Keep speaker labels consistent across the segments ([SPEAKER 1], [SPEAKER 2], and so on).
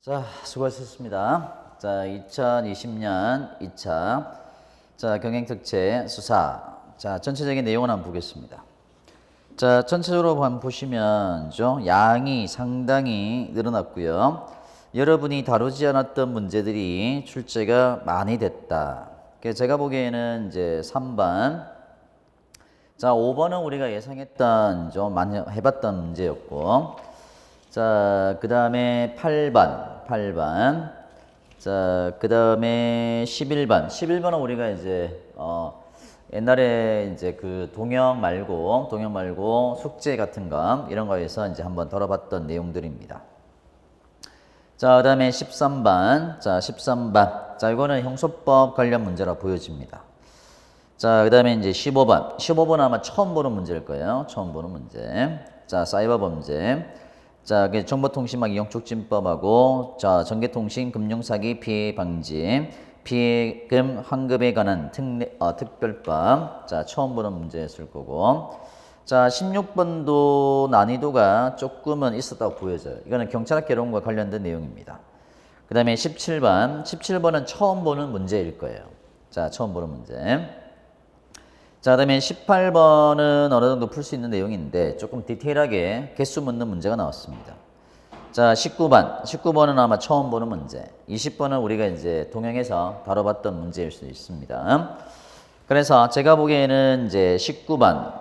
[SPEAKER 1] 자, 수고하셨습니다. 자, 2020년 2차 경행특채 수사. 자, 전체적인 내용을 한번 보겠습니다. 자, 전체적으로 한번 보시면 양이 상당히 늘어났고요. 여러분이 다루지 않았던 문제들이 출제가 많이 됐다. 제가 보기에는 이제 3번. 자, 5번은 우리가 예상했던 좀 많이 해봤던 문제였고, 자, 그 다음에 8번. 자, 그 다음에 11번. 11번은 우리가 이제, 옛날에 이제 그 동영 말고 숙제 같은 거, 이런 거에서 이제 한번 다뤄봤던 내용들입니다. 자, 그 다음에 13번. 자, 13번. 자, 이거는 형소법 관련 문제라 보여집니다. 자, 그 다음에 이제 15번. 15번은 아마 처음 보는 문제일 거예요. 처음 보는 문제. 자, 사이버 범죄. 자, 정보통신망 이용촉진법하고, 자, 전개통신 금융사기 피해 방지, 피해금 환급에 관한 특별법. 자, 처음 보는 문제였을 거고. 자, 16번도 난이도가 조금은 있었다고 보여져요. 이거는 경찰학 개론과 관련된 내용입니다. 그 다음에 17번. 17번은 처음 보는 문제일 거예요. 자, 처음 보는 문제. 자, 그 다음에 18번은 어느 정도 풀 수 있는 내용인데 조금 디테일하게 개수 묻는 문제가 나왔습니다. 자, 19번은 아마 처음 보는 문제. 20번은 우리가 이제 동영에서 다뤄봤던 문제일 수 있습니다. 그래서 제가 보기에는 이제 19번,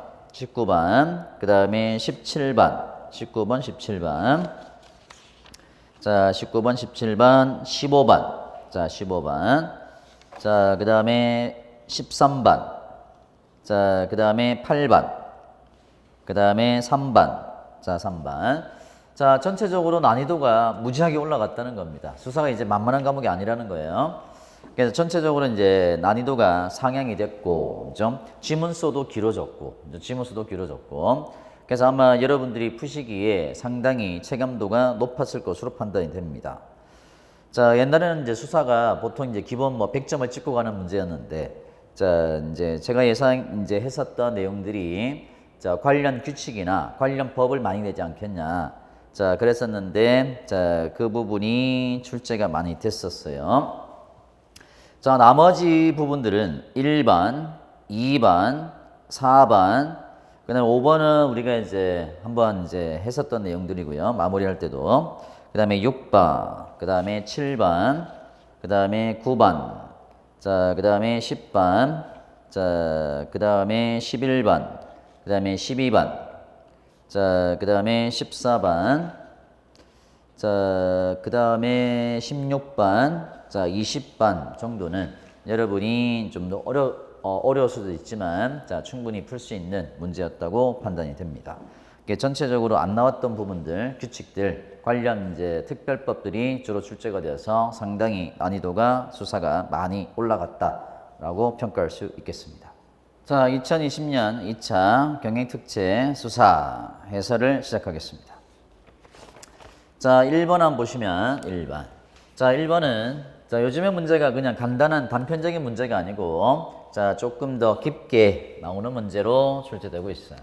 [SPEAKER 1] 그 다음에 17번, 17번. 자, 19번, 17번, 15번. 자, 15번. 자, 그 다음에 13번. 자, 그 다음에 8번. 그 다음에 3번. 자, 3번. 자, 전체적으로 난이도가 무지하게 올라갔다는 겁니다. 수사가 이제 만만한 과목이 아니라는 거예요. 그래서 전체적으로 이제 난이도가 상향이 됐고, 지문수도 길어졌고, 그래서 아마 여러분들이 푸시기에 상당히 체감도가 높았을 것으로 판단이 됩니다. 자, 옛날에는 이제 수사가 보통 이제 기본 100점을 찍고 가는 문제였는데, 자, 이제 제가 했었던 내용들이, 자, 관련 규칙이나 관련 법을 많이 내지 않겠냐. 자, 그랬었는데, 자, 그 부분이 출제가 많이 됐었어요. 자, 나머지 부분들은 1번, 2번, 4번, 그 다음에 5번은 우리가 이제 한번 이제 했었던 내용들이고요. 마무리할 때도. 그 다음에 6번, 그 다음에 7번, 그 다음에 9번, 자, 그 다음에 10번, 자, 그 다음에 11번, 그 다음에 12번, 자, 그 다음에 14번, 자, 그 다음에 16번, 자, 20번 정도는 여러분이 좀 더 어려울 수도 있지만, 자, 충분히 풀 수 있는 문제였다고 판단이 됩니다. 전체적으로 안 나왔던 부분들, 규칙들, 관련 이제 특별법들이 주로 출제가 되어서 상당히 난이도가 수사가 많이 올라갔다라고 평가할 수 있겠습니다. 자, 2020년 2차 경행특채 수사 해설을 시작하겠습니다. 자, 1번 한번 보시면 1번. 자, 1번은 자, 요즘의 문제가 그냥 간단한 단편적인 문제가 아니고 자, 조금 더 깊게 나오는 문제로 출제되고 있어요.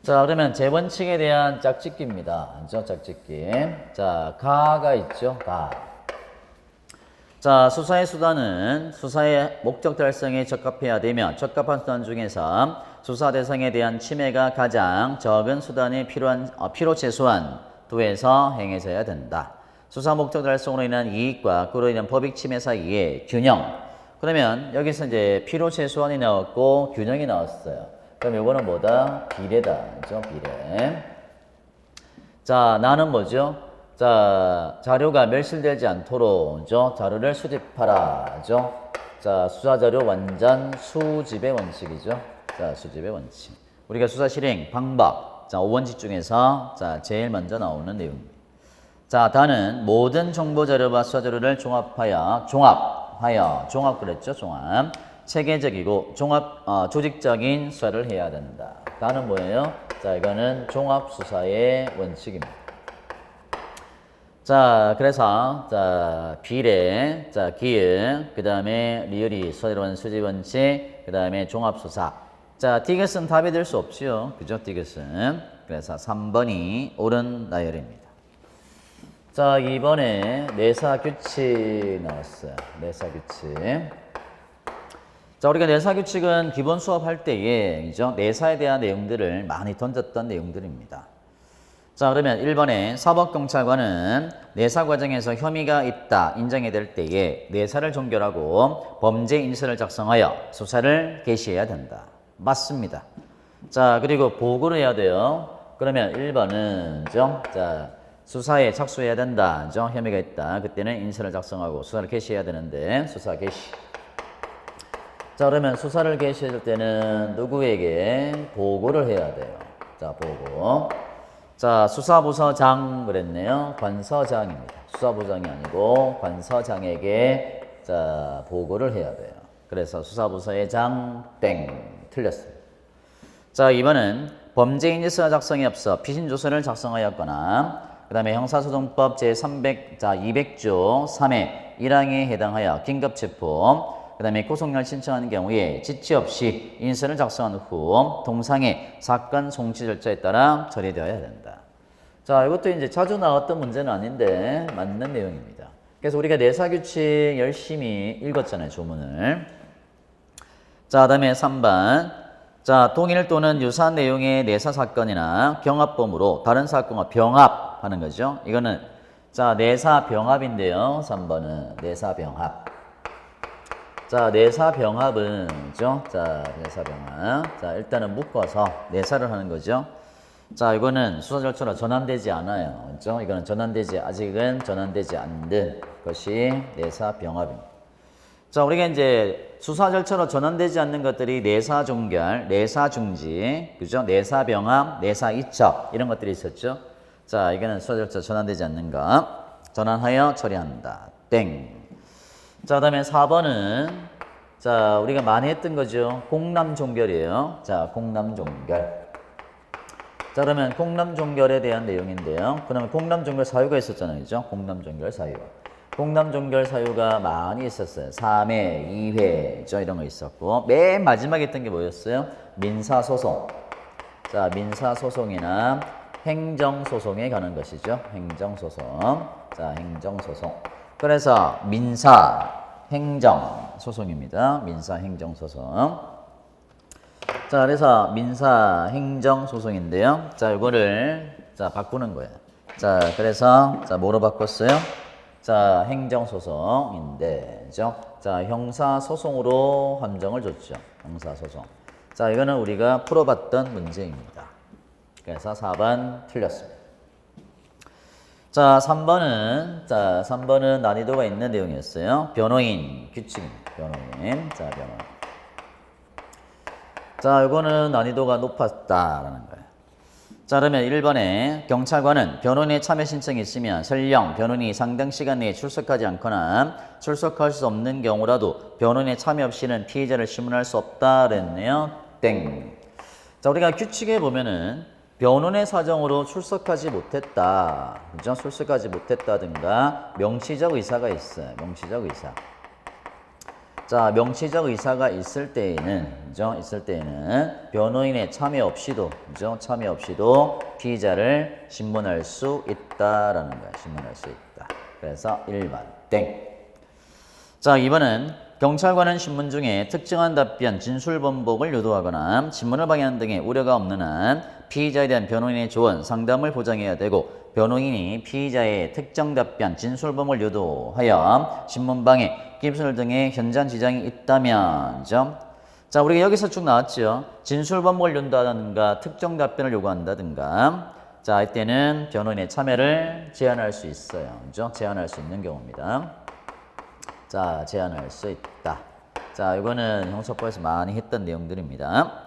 [SPEAKER 1] 자, 그러면 재원칙에 대한 짝짓기입니다. 짝짓기. 자, 가가 있죠. 가. 자, 수사의 수단은 수사의 목적 달성에 적합해야 되며 적합한 수단 중에서 수사 대상에 대한 침해가 가장 적은 수단이 필요 최소한 도에서 행해져야 된다. 수사 목적 달성으로 인한 이익과 그로 인한 법익 침해 사이의 균형. 그러면 여기서 이제 필요 최소한이 나왔고 균형이 나왔어요. 그럼 이거는 뭐다? 비례다. 그죠? 비례. 자, 나는 뭐죠? 자, 자료가 멸실되지 않도록, 그죠? 자료를 수집하라. 그죠? 자, 수사자료 완전 수집의 원칙이죠. 자, 수집의 원칙. 우리가 수사 실행 방법. 자, 5원칙 중에서 자, 제일 먼저 나오는 내용입니다. 자, 다는 모든 정보자료와 수사자료를 종합 그랬죠? 종합. 체계적이고 조직적인 수사를 해야 된다. 다는 뭐예요? 자, 이거는 종합수사의 원칙입니다. 자, 그래서 자, 비례, 자, 기획, 그 다음에 리얼이 수사자료원 수집 원칙, 그 다음에 종합수사. 자, 디귿은 답이 될 수 없지요. 그죠? 디귿은. 그래서 3번이 옳은 나열입니다. 자, 이번에 내사규칙 나왔어요. 내사규칙. 자, 우리가 내사규칙은 기본 수업할 때에 내사에 대한 내용들을 많이 던졌던 내용들입니다. 자, 그러면 1번에 사법경찰관은 내사 과정에서 혐의가 있다 인정이 될 때에 내사를 종결하고 범죄 인서를 작성하여 수사를 개시해야 된다. 맞습니다. 자, 그리고 보고를 해야 돼요. 그러면 1번은 자, 수사에 착수해야 된다. 혐의가 있다. 그때는 인서를 작성하고 수사를 개시해야 되는데 수사 개시. 자, 그러면 수사를 개시할 때는 누구에게 보고를 해야 돼요. 자, 보고. 자, 수사부서장 그랬네요. 관서장입니다. 수사부장이 아니고 관서장에게 자, 보고를 해야 돼요. 그래서 수사부서의 장 땡. 틀렸습니다. 자, 2번은 범죄인 일서 작성에 앞서 피신조서를 작성하였거나 그 다음에 형사소송법 제200조 3회 1항에 해당하여 긴급체포 그 다음에 구속영을 신청하는 경우에 지체 없이 인서를 작성한 후 동상의 사건 송치 절차에 따라 처리되어야 된다. 자, 이것도 이제 자주 나왔던 문제는 아닌데 맞는 내용입니다. 그래서 우리가 내사규칙 열심히 읽었잖아요, 조문을. 자, 그 다음에 3번. 자, 동일 또는 유사한 내용의 내사 사건이나 경합범으로 다른 사건과 병합하는 거죠. 이거는 자, 내사 병합인데요. 3번은 내사 병합. 자, 내사 병합은 자, 내사 병합. 자, 일단은 묶어서 내사를 하는 거죠. 자, 이거는 수사 절차로 전환되지 않아요. 그죠? 이거는 아직은 전환되지 않는 것이 내사 병합입니다. 자, 우리가 이제 수사 절차로 전환되지 않는 것들이 내사 종결, 내사 중지, 그죠? 내사 병합, 내사 이첩 이런 것들이 있었죠. 자, 이거는 수사 절차 전환되지 않는 것, 전환하여 처리한다. 땡. 자, 그다음에 4번은 자, 우리가 많이 했던 거죠. 공람 종결이에요. 자, 공람 종결. 자, 그러면 공람 종결에 대한 내용인데요. 그러면 공람 종결 사유가 있었잖아요. 그죠? 공람 종결 사유. 공람 종결 사유가 많이 있었어요. 3회, 2회, 이런 거 있었고, 맨 마지막에 했던 게 뭐였어요? 민사소송. 자, 민사소송이나 행정소송에 가는 것이죠. 행정소송. 자, 행정소송. 그래서 민사, 행정소송입니다. 민사, 행정소송. 자, 그래서 민사, 행정소송인데요. 자, 이거를 자, 바꾸는 거예요. 자, 그래서 자, 뭐로 바꿨어요? 자, 행정소송인데, 그죠? 자, 형사소송으로 판정을 줬죠. 형사소송. 자, 이거는 우리가 풀어봤던 문제입니다. 그래서 4번 틀렸습니다. 자, 3번은 난이도가 있는 내용이었어요. 변호인 규칙입니다. 변호인. 자, 변호인. 자, 이거는 난이도가 높았다라는 거예요. 자, 그러면 1번에 경찰관은 변호인의 참여 신청이 있으면 설령 변호인이 상당 시간 내에 출석하지 않거나 출석할 수 없는 경우라도 변호인의 참여 없이는 피의자를 심문할 수 없다 그랬네요. 땡. 자, 우리가 규칙에 보면은 변호인의 사정으로 출석하지 못했다. 그죠? 출석하지 못했다든가 명시적 의사가 있어요. 명시적 의사. 자, 명시적 의사가 있을 때에는, 그죠? 있을 때에는 변호인의 참여 없이도, 그죠? 참여 없이도 피의자를 신문할 수 있다라는 거예요. 신문할 수 있다. 그래서 1번 땡. 자, 2번은 경찰관은 신문 중에 특정한 답변, 진술 번복을 유도하거나 신문을 방해하는 등의 우려가 없는 한 피의자에 대한 변호인의 조언, 상담을 보장해야 되고 변호인이 피의자의 특정 답변, 진술 번복을 유도하여 신문 방해, 기입술 등의 현장 지장이 있다면, 그죠? 자, 우리가 여기서 쭉 나왔죠. 진술 번복을 유도한다든가 특정 답변을 요구한다든가. 자, 이때는 변호인의 참여를 제한할 수 있어요. 그죠? 제한할 수 있는 경우입니다. 자, 제한할 수 있다. 자, 이거는 형사법에서 많이 했던 내용들입니다.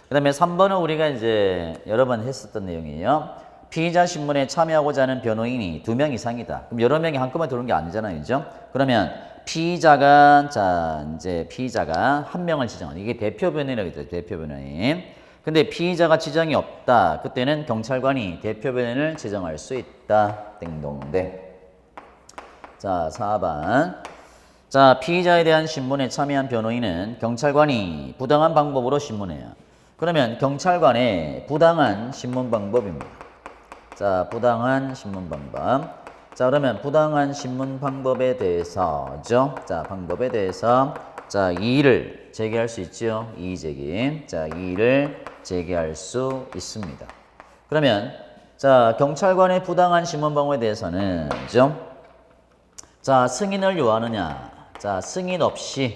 [SPEAKER 1] 그 다음에 3번은 우리가 이제 여러 번 했었던 내용이에요. 피의자 신문에 참여하고자 하는 변호인이 2명 이상이다. 그럼 여러 명이 한꺼번에 들어오는 게 아니잖아요. 그죠? 그러면 피의자가 1명을 지정하는, 이게 대표 변호인이라고 했죠. 대표 변호인. 근데 피의자가 지정이 없다. 그때는 경찰관이 대표 변호인을 지정할 수 있다. 땡동댕. 자, 4번. 자, 피의자에 대한 신문에 참여한 변호인은 경찰관이 부당한 방법으로 신문해요. 그러면 경찰관의 부당한 신문 방법입니다. 자, 부당한 신문 방법. 자, 그러면 부당한 신문 방법에 대해서죠. 자, 방법에 대해서 자, 이의를 제기할 수 있죠. 이의 제기. 자, 이의를 제기할 수 있습니다. 그러면 자, 경찰관의 부당한 신문 방법에 대해서는 죠. 자, 승인을 요하느냐? 자, 승인 없이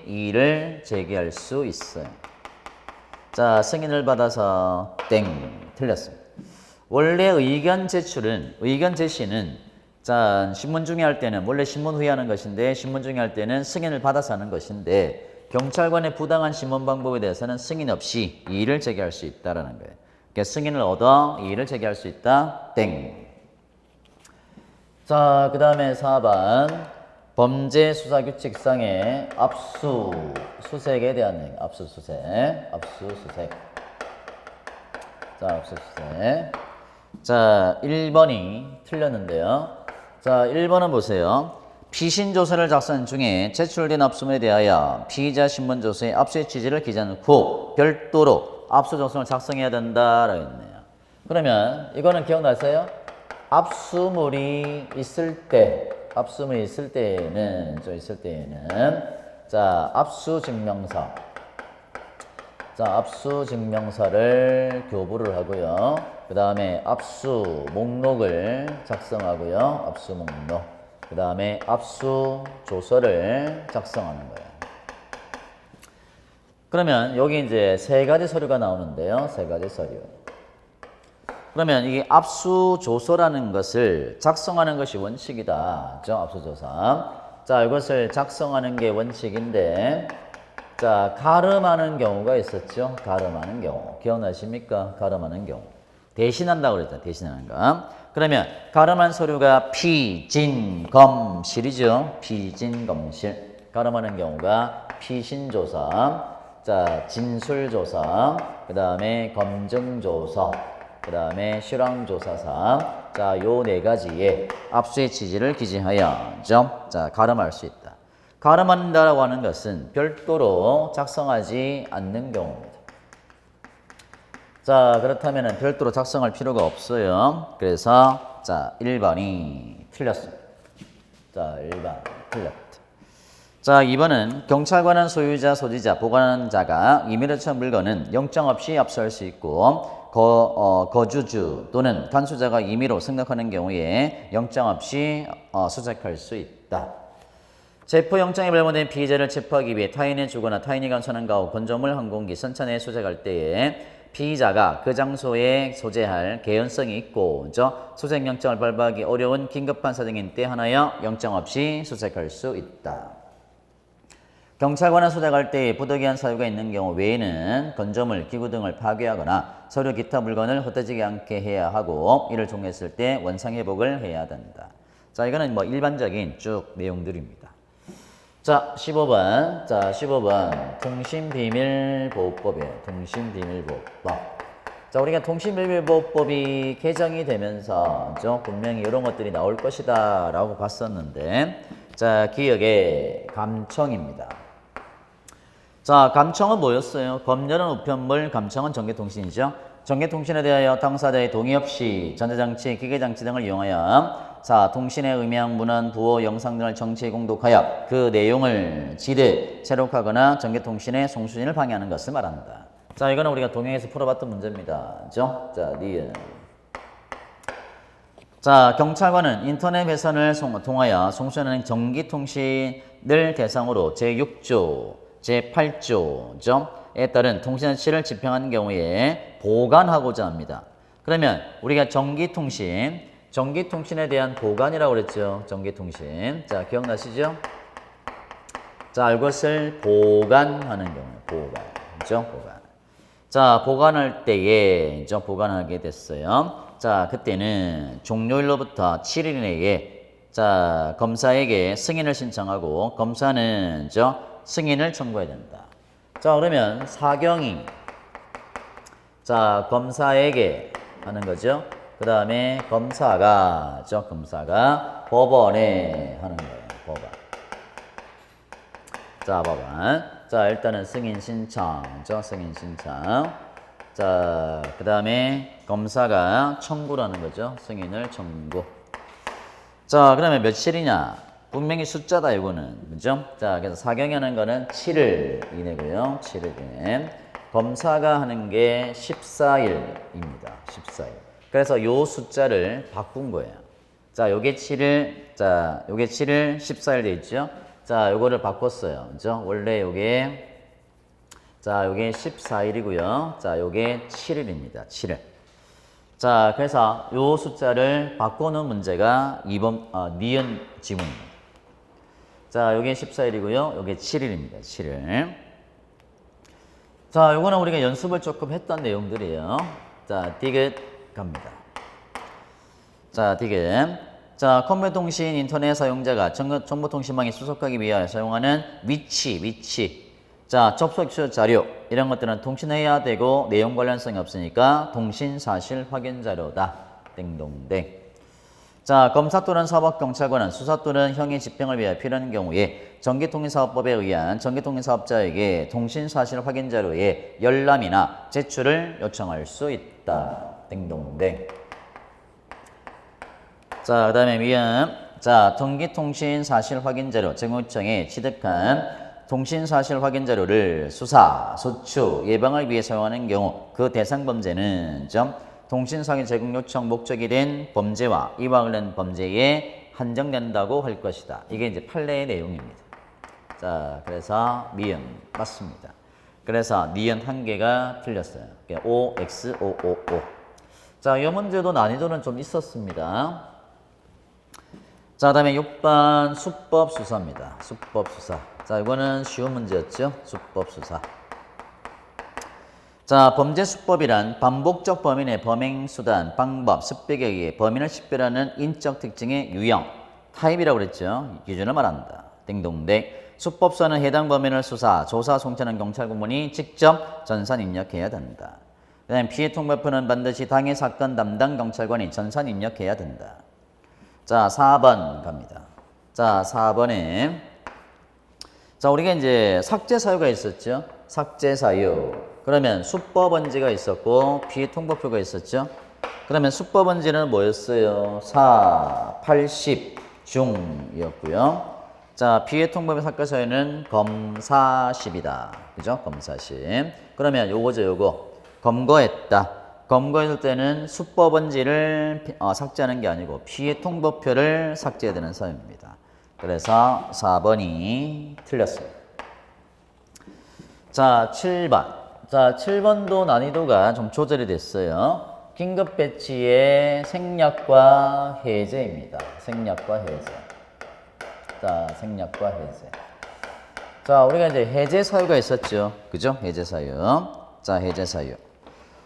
[SPEAKER 1] 이의를 제기할 수 있어요. 자, 승인을 받아서 땡 틀렸습니다. 원래 의견 제시는 자, 신문 중에 할 때는 원래 신문 후에 하는 것인데 신문 중에 할 때는 승인을 받아서 하는 것인데 경찰관의 부당한 신문 방법에 대해서는 승인 없이 이의를 제기할 수 있다라는 거예요. 그러니까 승인을 얻어 이의를 제기할 수 있다. 땡. 자, 그다음에 4번 범죄 수사 규칙상의 압수수색에 대한 얘기. 압수수색. 자, 압수수색. 자, 1번이 틀렸는데요. 자, 1번은 보세요. 피신 조서를 작성 중에 제출된 압수물에 대하여 피의자 신문 조서의 압수의 취지를 기재한 후 별도로 압수 조서를 작성해야 된다라고 했네요. 그러면 이거는 기억나세요? 압수물이 있을 때는 자, 압수증명서를 교부를 하고요. 그 다음에 압수 목록을 작성하고요. 압수 목록. 그 다음에 압수 조서를 작성하는 거예요. 그러면 여기 이제 세 가지 서류가 나오는데요. 세 가지 서류. 그러면 이게 압수 조서라는 것을 작성하는 것이 원칙이다. 그죠? 압수 조서. 자, 이것을 작성하는 게 원칙인데, 자, 가름하는 경우가 있었죠. 가름하는 경우. 기억나십니까? 가름하는 경우. 대신한다고 그랬죠. 대신하는 거. 그러면 가름한 서류가 피진검실이죠. 피진검실. 가름하는 경우가 피신조서, 자, 진술조서, 그 다음에 검증조서, 그 다음에 실황조사사. 자, 요 네 가지의 압수의 취지를 기재하여죠. 자, 가름할 수 있다. 가름한다라고 하는 것은 별도로 작성하지 않는 경우입니다. 자, 그렇다면 별도로 작성할 필요가 없어요. 그래서 자, 1번이 틀렸습니다. 자, 1번 틀렸다. 자, 2번은 경찰관은 소유자, 소지자, 보관하는 자가 임의로 처한 물건은 영장 없이 압수할 수 있고 거주주 또는 간수자가 임의로 승낙하는 경우에 영장 없이 수색할 수 있다. 체포영장이 발부된 피의자를 체포하기 위해 타인의 주거나 타인이 간수하는 가후 건조물 한 공기 선차 내에 수색할 때에 피의자가 그 장소에 소재할 개연성이 있고 수색영장을 발부하기 어려운 긴급한 사정인 때 하나여 영장 없이 수색할 수 있다. 경찰관을 수색할 때에 부득이한 사유가 있는 경우 외에는 건조물, 기구 등을 파괴하거나 서류 기타 물건을 흩어지지 않게 해야 하고 이를 종료했을 때 원상회복을 해야 된다. 자, 이거는 뭐 일반적인 쭉 내용들입니다. 자, 15번. 자, 15번. 통신비밀보호법이에요. 통신비밀보호법. 자, 우리가 통신비밀보호법이 개정이 되면서 분명히 이런 것들이 나올 것이다 라고 봤었는데, 자, 기억의 감청입니다. 자, 감청은 뭐였어요? 검열은 우편물, 감청은 전개통신이죠. 전개통신에 대하여 당사자의 동의 없이 전자장치, 기계장치 등을 이용하여 자, 통신의 음향, 문헌, 부호, 영상 등을 정치에 공독하여 그 내용을 지대, 체록하거나 전개통신의 송수진을 방해하는 것을 말한다. 자, 이거는 우리가 동영에서 풀어봤던 문제입니다. 그죠? 자, 니은. 자, 경찰관은 인터넷 회선을 통하여 송수하는 전기통신을 대상으로 제6조, 제8조에 따른 통신치를 집행하는 경우에 보관하고자 합니다. 그러면 우리가 전기통신에 대한 보관이라고 그랬죠. 전기통신. 자, 기억나시죠? 자, 이것을 보관하는 경우에 보관. 그죠? 보관. 자, 보관할 때에 보관하게 됐어요. 자, 그때는 종료일로부터 7일 내에 자, 검사에게 승인을 신청하고 검사는 승인을 청구해야 된다. 자, 그러면 사경이 자, 검사에게 하는 거죠. 그 다음에 검사가 법원에 하는 거예요. 법원. 자, 법원. 자, 일단은 승인 신청. 승인 신청. 자, 그 다음에 검사가 청구라는 거죠. 승인을 청구. 자, 그러면 며칠이냐? 분명히 숫자다, 이거는. 그죠? 자, 그래서 사경하는 거는 7일 이내고요. 7일 이내. 검사가 하는 게 14일입니다. 14일. 그래서 요 숫자를 바꾼 거예요. 자, 요게 7일, 자, 요게 7일, 14일 돼 있죠? 자, 요거를 바꿨어요. 그죠? 원래 요게, 자, 요게 14일이고요. 자, 요게 7일입니다. 7일. 자, 그래서 요 숫자를 바꾸는 문제가 2번, 니은 지문입니다. 자, 요게 14일이고요. 요게 7일입니다. 7일. 자, 요거는 우리가 연습을 조금 했던 내용들이에요. 자, 디귿 갑니다. 자, 디귿. 자, 컴퓨터 통신 인터넷 사용자가 정보통신망에 수속하기 위하여 사용하는 위치. 자, 접속 자료 이런 것들은 통신해야 되고 내용 관련성이 없으니까 통신사실 확인 자료다. 땡동댕. 자, 검사 또는 사법경찰관은 수사 또는 형의 집행을 위하여 필요한 경우에 전기통신사업법에 의한 전기통신사업자에게 통신사실 확인 자료의 열람이나 제출을 요청할 수 있다. 땡동댕. 자, 그 다음에 미음. 자, 전기통신사실 확인 자료 제공요청에 취득한 통신사실 확인 자료를 수사, 소추, 예방을 위해 사용하는 경우 그 대상 범죄는 통신사기 제공 요청 목적이 된 범죄와 이와 관련 범죄에 한정된다고 할 것이다. 이게 이제 판례의 내용입니다. 자, 그래서 미음 맞습니다. 그래서 니은 한 개가 틀렸어요. O, X, O, O, O. 자, 이 문제도 난이도는 좀 있었습니다. 자, 다음에 6번 수법 수사입니다. 수법 수사. 자, 이거는 쉬운 문제였죠. 수법 수사. 자, 범죄 수법이란 반복적 범인의 범행 수단, 방법, 습벽에 의해 범인을 식별하는 인적 특징의 유형, 타입이라고 그랬죠. 기준을 말한다. 땡동댕. 수법서는 해당 범인을 수사, 조사, 송치하는 경찰 공무원이 직접 전산 입력해야 된다. 그 다음에 피해 통보표는 반드시 당해 사건 담당 경찰관이 전산 입력해야 된다. 자, 4번 갑니다. 자, 4번에 자, 우리가 이제 삭제 사유가 있었죠. 삭제 사유. 그러면 수법 원지가 있었고 피해 통보표가 있었죠. 그러면 수법 원지는 뭐였어요? 4, 80, 중이었고요. 자, 피해 통보표 삭제 사유는 검사십이다. 그죠? 검사십. 그러면 요거죠, 요거. 검거했다. 검거했을 때는 수법 원지를 삭제하는 게 아니고 피해 통보표를 삭제해야 되는 사유입니다. 그래서 4번이 틀렸습니다. 자, 7번. 자, 7번도 난이도가 좀 조절이 됐어요. 긴급 배치의 생략과 해제입니다. 생략과 해제. 자, 생략과 해제. 자, 우리가 이제 해제 사유가 있었죠. 그죠? 해제 사유. 자, 해제 사유.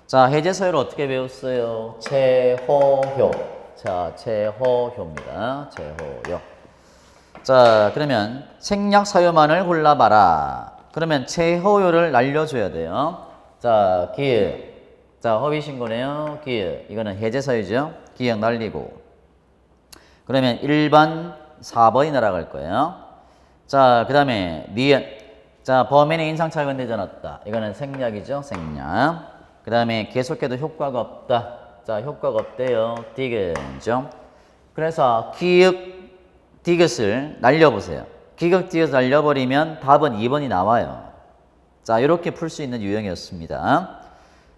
[SPEAKER 1] 자, 해제 사유를 어떻게 배웠어요? 최호효. 자, 최호효입니다. 최호효. 자, 그러면 생략 사유만을 골라봐라. 그러면 최호효를 날려줘야 돼요. 자, 기역. 자, 허위신고네요. 기역. 이거는 해제 사유죠. 기역 날리고. 그러면 1번, 4번이 날아갈 거예요. 자, 그 다음에 니은. 자, 범인의 인상착오는 되지 않았다. 이거는 생략이죠. 생략. 그 다음에 계속해도 효과가 없다. 자, 효과가 없대요. 디귿이죠. 그래서 기역, 디귿을 날려보세요. 기역, 디귿을 날려버리면 답은 2번이 나와요. 자, 이렇게 풀 수 있는 유형이었습니다.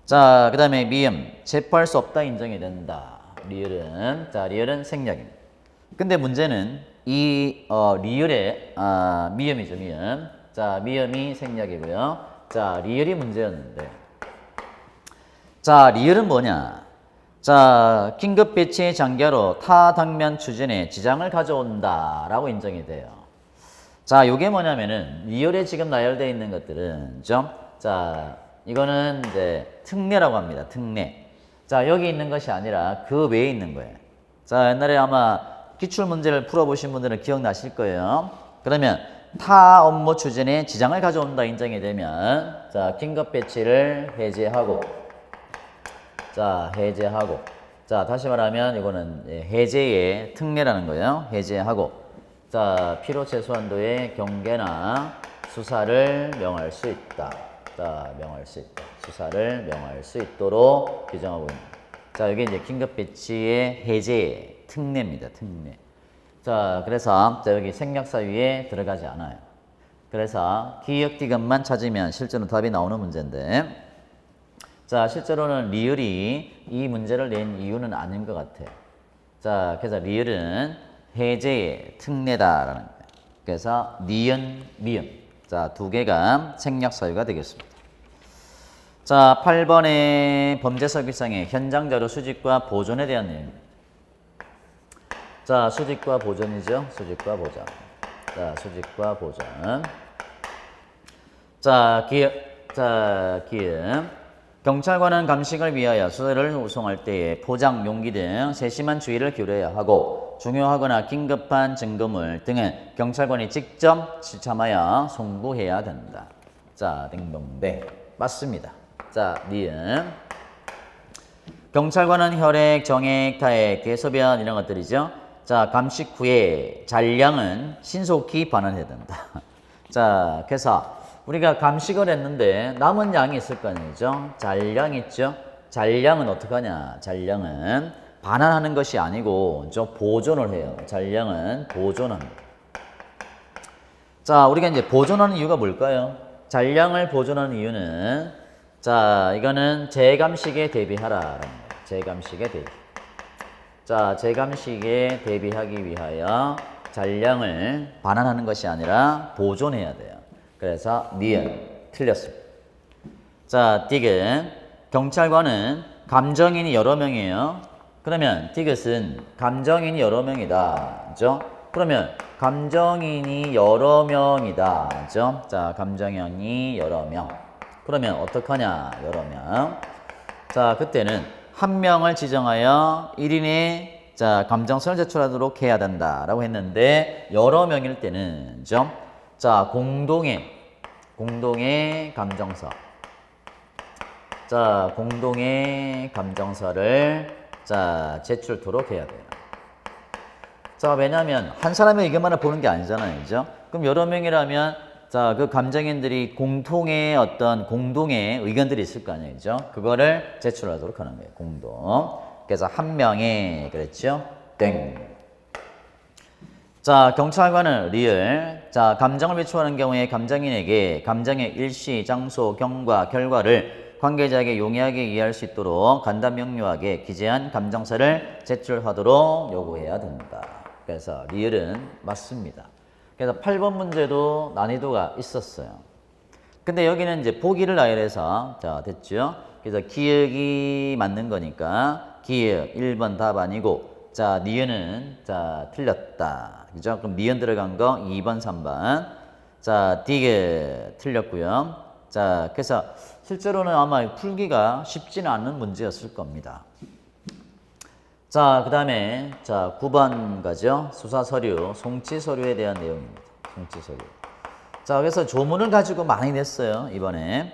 [SPEAKER 1] 자, 그 다음에 미음. 체포할 수 없다 인정이 된다. 리을은. 자, 리을은 생략입니다. 근데 문제는 이 리을의 미음이죠. 미음. 자, 미음이 생략이고요. 자, 리을이 문제였는데. 자, 리을은 뭐냐? 자, 긴급 배치의 장기화로 타 당면 추진에 지장을 가져온다 라고 인정이 돼요. 자, 요게 뭐냐면은 리을에 지금 나열되어 있는 것들은 자, 이거는 이제 특례라고 합니다. 특례. 자, 여기 있는 것이 아니라 그 외에 있는 거예요. 자, 옛날에 아마 기출 문제를 풀어보신 분들은 기억나실 거예요. 그러면 타 업무 추진에 지장을 가져온다 인정이 되면 자, 긴급 배치를 해제하고 자, 해제하고. 자, 다시 말하면 이거는 해제의 특례라는 거예요. 해제하고. 자, 필요 최소한도의 경계나 수사를 명할 수 있다. 자, 명할 수 있다. 수사를 명할 수 있도록 규정하고 있습니다. 자, 이게 이제 긴급 배치의 해제 특례입니다. 특례. 자, 그래서 자, 여기 생략사유에 들어가지 않아요. 그래서 기역디귿만 찾으면 실제로 답이 나오는 문제인데, 자, 실제로는 리을이 이 문제를 낸 이유는 아닌 것 같아요. 자, 그래서 리을은 해제의 특례다라는 거예요. 그래서 니은, 미음. 자, 두 개가 생략사유가 되겠습니다. 자, 8번의 범죄설기상의 현장 자료 수집과 보존에 대한 내용입니다. 자, 수집과 보존이죠. 수집과 보존. 자, 수집과 보존. 자, 기음. 경찰관은 감식을 위하여 수사를 우송할 때에 포장, 용기 등 세심한 주의를 기울여야 하고, 중요하거나 긴급한 증거물 등은 경찰관이 직접 지참하여 송부해야 된다. 자, 딩동대. 맞습니다. 자, 니은. 경찰관은 혈액, 정액, 타액, 대소변 이런 것들이죠. 자, 감식 후에 잔량은 신속히 반환해야 된다. 자, 그래서 우리가 감식을 했는데 남은 양이 있을 거 아니죠? 잔량 있죠? 잔량은 어떡하냐? 잔량은 반환하는 것이 아니고 보존을 해요. 잔량은 보존합니다. 자, 우리가 이제 보존하는 이유가 뭘까요? 잔량을 보존하는 이유는, 자, 이거는 재감식에 대비하라. 재감식에 대비. 자, 재감식에 대비하기 위하여 잔량을 반환하는 것이 아니라 보존해야 돼요. 그래서 니은 틀렸습니다. 자, 디귿. 경찰관은 감정인이 여러 명이에요. 그러면 디귿은 감정인이 여러 명이다. 그죠? 그러면 감정인이 여러 명이다. 그죠? 자, 감정인이 여러 명. 그러면 어떡하냐? 여러 명. 자, 그때는 한 명을 지정하여 1인의 자, 감정서를 제출하도록 해야 된다라고 했는데, 여러 명일 때는, 그죠? 자, 공동의 감정서. 자, 공동의 감정서를 자, 제출토록 해야 돼요. 자, 왜냐하면 한 사람의 의견만을 보는 게 아니잖아요. 그죠? 그럼 여러 명이라면 자, 그 감정인들이 공통의 어떤 공동의 의견들이 있을 거 아니에요. 그죠? 그거를 제출하도록 하는 거예요. 공동. 그래서 한 명의 그랬죠? 땡. 자, 경찰관은 리을. 자, 감정을 비추하는 경우에 감정인에게 감정의 일시, 장소, 경과, 결과를 관계자에게 용이하게 이해할 수 있도록 간단 명료하게 기재한 감정서를 제출하도록 요구해야 된다. 그래서 리을은 맞습니다. 그래서 8번 문제도 난이도가 있었어요. 근데 여기는 이제 보기를 나열해서 자, 됐죠? 그래서 기역이 맞는 거니까 기역 1번 답 아니고, 자, 니은은 자, 틀렸다. 그죠? 그럼 니은 들어간 거 2번, 3번. 자, 디귿 틀렸고요. 자, 그래서 실제로는 아마 풀기가 쉽지는 않은 문제였을 겁니다. 자, 그 다음에 자, 9번 가죠. 수사 서류, 송치 서류에 대한 내용입니다. 송치 서류. 자, 그래서 조문을 가지고 많이 냈어요, 이번에.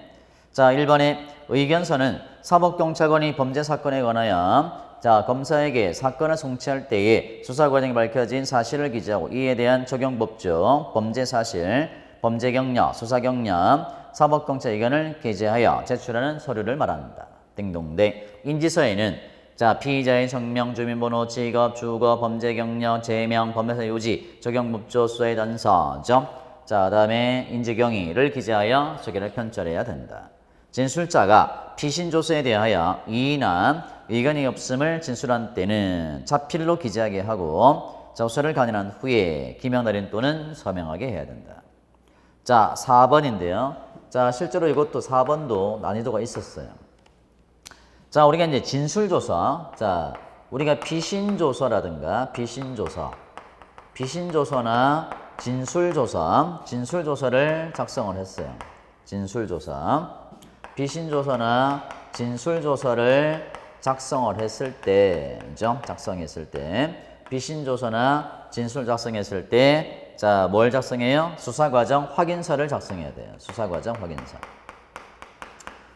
[SPEAKER 1] 자, 1번에 의견서는 사법경찰관이 범죄 사건에 관하여 자, 검사에게 사건을 송치할 때에 수사 과정이 밝혀진 사실을 기재하고 이에 대한 적용법적, 범죄 사실, 범죄 경력, 수사 경력, 사법경찰 의견을 기재하여 제출하는 서류를 말합니다. 딩동댕. 인지서에는 자, 피의자의 성명, 주민번호, 직업, 주거, 범죄 경력, 제명, 범죄사 요지, 적용법조, 수사의 단서죠. 자, 다음에 인지경위를 기재하여 소개를 편철해야 된다. 진술자가 피신조서에 대하여 이의나 의견이 없음을 진술한 때는 자필로 기재하게 하고 조서를 간연한 후에 기명 날인 또는 서명하게 해야 된다. 자, 4번인데요. 자, 실제로 이것도 4번도 난이도가 있었어요. 자, 우리가 이제 진술조서, 자, 우리가 피신조서라든가 비신조서나 진술조서를 작성을 했어요. 진술조서. 비신조서나 진술조서를 작성을 했을 때, 그죠? 작성했을 때, 비신조서나 진술 작성했을 때, 자, 뭘 작성해요? 수사과정 확인서를 작성해야 돼요. 수사과정 확인서.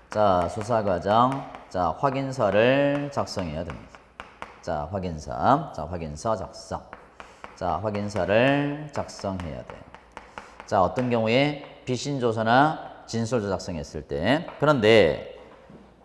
[SPEAKER 1] 자, 수사과정, 자, 확인서를 작성해야 됩니다. 자, 확인서. 자, 확인서 작성. 자, 확인서를 작성해야 돼요. 자, 어떤 경우에 비신조서나 진술조 작성했을 때. 그런데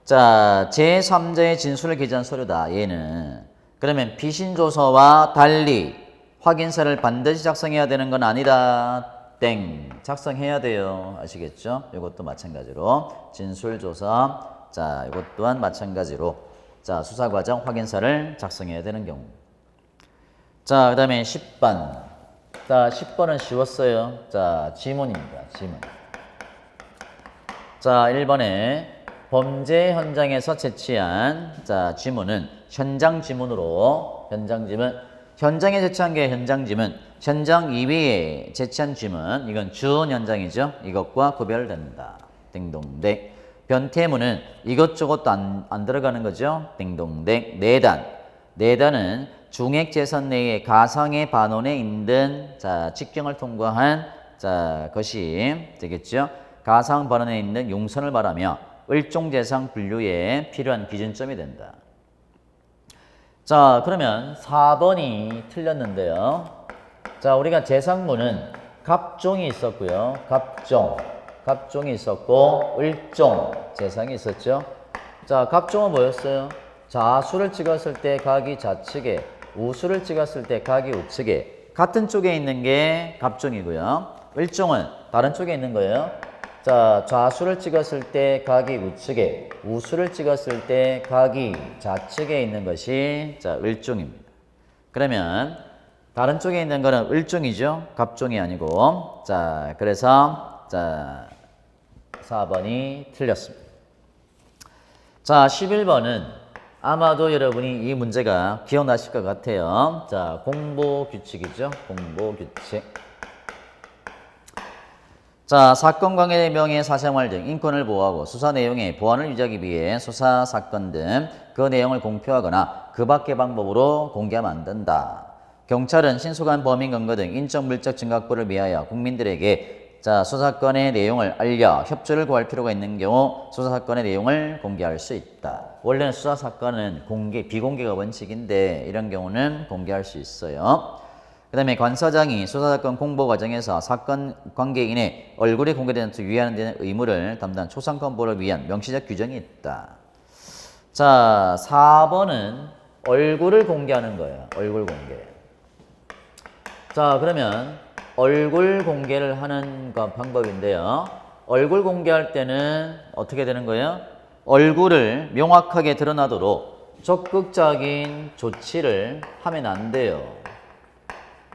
[SPEAKER 1] 자, 제3자의 진술을 기재한 서류다. 얘는. 그러면 피신조서와 달리 확인서를 반드시 작성해야 되는 건 아니다. 땡. 작성해야 돼요. 아시겠죠? 이것도 마찬가지로 진술조서. 자, 이것 또한 마찬가지로 자, 수사과정 확인서를 작성해야 되는 경우. 자, 그 다음에 10번. 자, 10번은 쉬웠어요. 자, 지문입니다. 지문. 자, 1번에 범죄 현장에서 채취한 자, 지문은 현장 지문으로 현장에 채취한 게 현장 지문, 현장 이외에 채취한 지문 이건 준 현장이죠. 이것과 구별된다. 딩동댕. 변태문은 이것저것도 안 들어가는 거죠. 딩동댕. 내단은 중액재산 내에 가상의 반원에 있는 자, 직경을 통과한 자, 것이 되겠죠. 가상 반원에 있는 용선을 말하며 을종재산 분류에 필요한 기준점이 된다. 자, 그러면 4번이 틀렸는데요. 자, 우리가 재상문은 갑종이 있었고요. 갑종이 있었고 을종 재상이 있었죠. 자, 갑종은 뭐였어요? 자수를 찍었을 때 각이 좌측에, 우수를 찍었을 때 각이 우측에. 같은 쪽에 있는 게 갑종이고요. 을종은 다른 쪽에 있는 거예요. 자, 좌수를 찍었을 때 각이 우측에, 우수를 찍었을 때 각이 좌측에 있는 것이 자, 을종입니다. 그러면 다른 쪽에 있는 거는 을종이죠. 갑종이 아니고. 자, 그래서 자, 4번이 틀렸습니다. 자, 11번은 아마도 여러분이 이 문제가 기억나실 것 같아요. 자, 공보규칙이죠. 공보규칙. 자, 사건 관계 명예 사생활 등 인권을 보호하고 수사 내용의 보안을 유지하기 위해 수사 사건 등 그 내용을 공표하거나 그 밖의 방법으로 공개하면 안 된다. 경찰은 신속한 범인 검거 등 인적 물적 증거 확보를 위하여 국민들에게 자, 수사건의 내용을 알려 협조를 구할 필요가 있는 경우 수사사건의 내용을 공개할 수 있다. 원래는 수사사건은 비공개가 원칙인데 이런 경우는 공개할 수 있어요. 그 다음에 관서장이 수사사건 공보 과정에서 사건 관계인의 얼굴이 공개되는 데 유의하는 데는 의무를 담당한 초상권보호를 위한 명시적 규정이 있다. 자, 4번은 얼굴을 공개하는 거예요. 얼굴 공개. 자, 그러면 얼굴 공개를 하는 방법인데요. 얼굴 공개할 때는 어떻게 되는 거예요? 얼굴을 명확하게 드러나도록 적극적인 조치를 하면 안 돼요.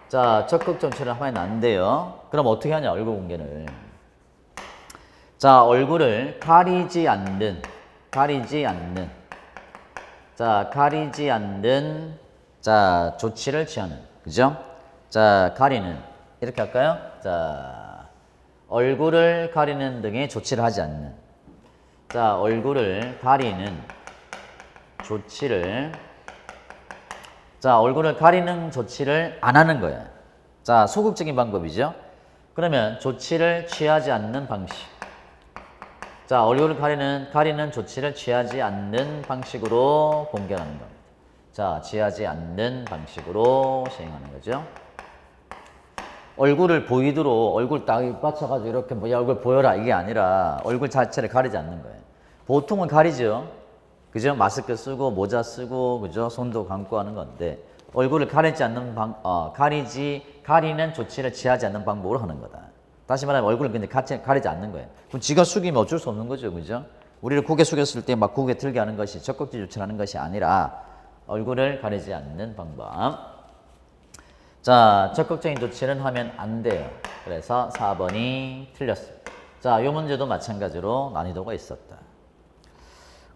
[SPEAKER 1] 자, 적극 조치를 하면 안 돼요. 그럼 어떻게 하냐, 얼굴 공개를. 자, 얼굴을 가리지 않는 자, 조치를 취하는. 그죠? 자, 가리는. 이렇게 할까요? 자, 얼굴을 가리는 등의 조치를 하지 않는. 자, 얼굴을 가리는 조치를. 자, 얼굴을 가리는 조치를 안 하는 거예요. 자, 소극적인 방법이죠. 그러면 조치를 취하지 않는 방식. 자, 얼굴을 가리는 조치를 취하지 않는 방식으로 공개하는 겁니다. 자, 취하지 않는 방식으로 시행하는 거죠. 얼굴을 보이도록 얼굴 딱 받쳐가지고 이렇게 뭐야 얼굴 보여라 이게 아니라 얼굴 자체를 가리지 않는 거예요. 보통은 가리죠. 그죠? 마스크 쓰고 모자 쓰고 그죠? 손도 감고 하는 건데 얼굴을 가리지 않는 가리는 조치를 취하지 않는 방법으로 하는 거다. 다시 말하면 얼굴을 근데 가리지 않는 거예요. 그럼 지가 숙이면 어쩔 수 없는 거죠. 그죠? 우리를 고개 숙였을 때 막 고개 들게 하는 것이 적극적 조치를 하는 것이 아니라 얼굴을 가리지 않는 방법. 자, 적극적인 조치는 하면 안 돼요. 그래서 4번이 틀렸습니다. 자, 이 문제도 마찬가지로 난이도가 있었다.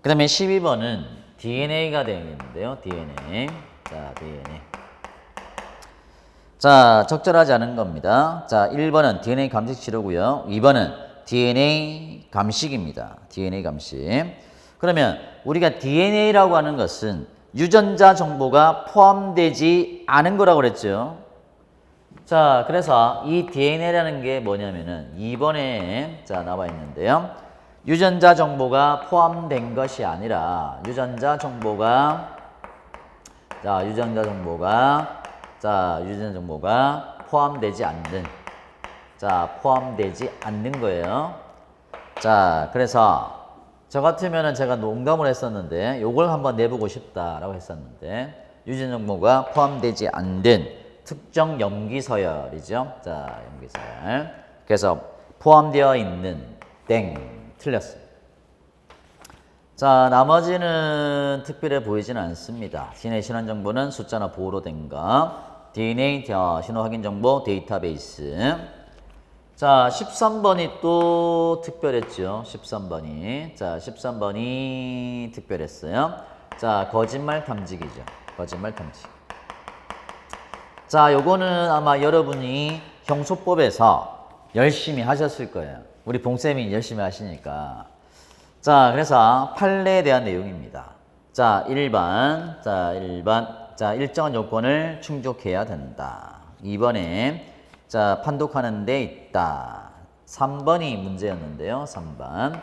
[SPEAKER 1] 그 다음에 12번은 DNA가 되어 있는데요. DNA. 자, DNA. 자, 적절하지 않은 겁니다. 자, 1번은 DNA 감식 치료고요. 2번은 DNA 감식입니다. DNA 감식. 그러면 우리가 DNA라고 하는 것은 유전자 정보가 포함되지 않은 거라고 그랬죠. 자, 그래서 이 DNA라는 게 뭐냐면은 2번에 자, 나와 있는데요. 유전자 정보가 포함된 것이 아니라 유전자 정보가 포함되지 않는 거예요. 자, 그래서 저 같으면은 제가 농담을 했었는데 요걸 한번 내보고 싶다라고 했었는데 유진 정보가 포함되지 않는 특정 염기서열이죠. 자, 염기서열. 그래서 포함되어 있는 땡 틀렸습니다. 자, 나머지는 특별해 보이지는 않습니다. DNA 신원 정보는 숫자나 보호로 된 거. DNA 신호 확인 정보 데이터베이스. 자, 13번이 또 특별했죠. 13번이. 자, 13번이 특별했어요. 자, 거짓말 탐지기죠. 거짓말 탐지기. 자, 요거는 아마 여러분이 형소법에서 열심히 하셨을 거예요. 우리 봉쌤이 열심히 하시니까. 자, 그래서 판례에 대한 내용입니다. 자, 1번. 자, 1번. 자, 일정한 요건을 충족해야 된다. 2번에 자, 판독하는 데 있다. 3번이 문제였는데요. 3번.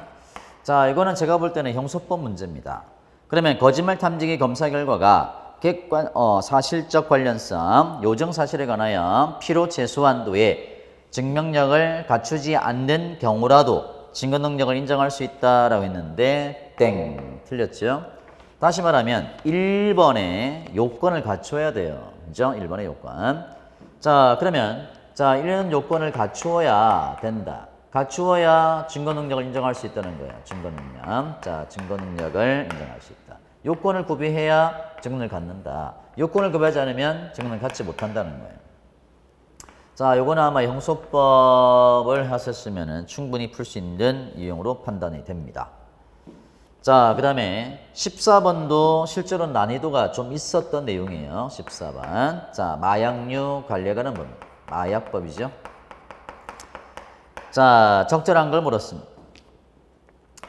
[SPEAKER 1] 자, 이거는 제가 볼 때는 형소법 문제입니다. 그러면 거짓말 탐지기 검사 결과가 사실적 관련성, 요정 사실에 관하여 필요 최소한도의 증명력을 갖추지 않는 경우라도 증거 능력을 인정할 수 있다라고 했는데 땡 틀렸죠. 다시 말하면 1번의 요건을 갖춰야 돼요. 그죠? 1번의 요건. 자, 그러면 자, 이런 요건을 갖추어야 된다. 갖추어야 증거 능력을 인정할 수 있다는 거예요. 증거 능력. 자, 증거 능력을 인정할 수 있다. 요건을 구비해야 증거를 갖는다. 요건을 구비하지 않으면 증거를 갖지 못한다는 거예요. 자, 요거는 아마 형소법을 하셨으면 충분히 풀 수 있는 유형으로 판단이 됩니다. 자, 그 다음에 14번도 실제로 난이도가 좀 있었던 내용이에요. 14번. 자, 마약류 관리에 관한 법. 마약법이죠. 자, 적절한 걸 물었습니다.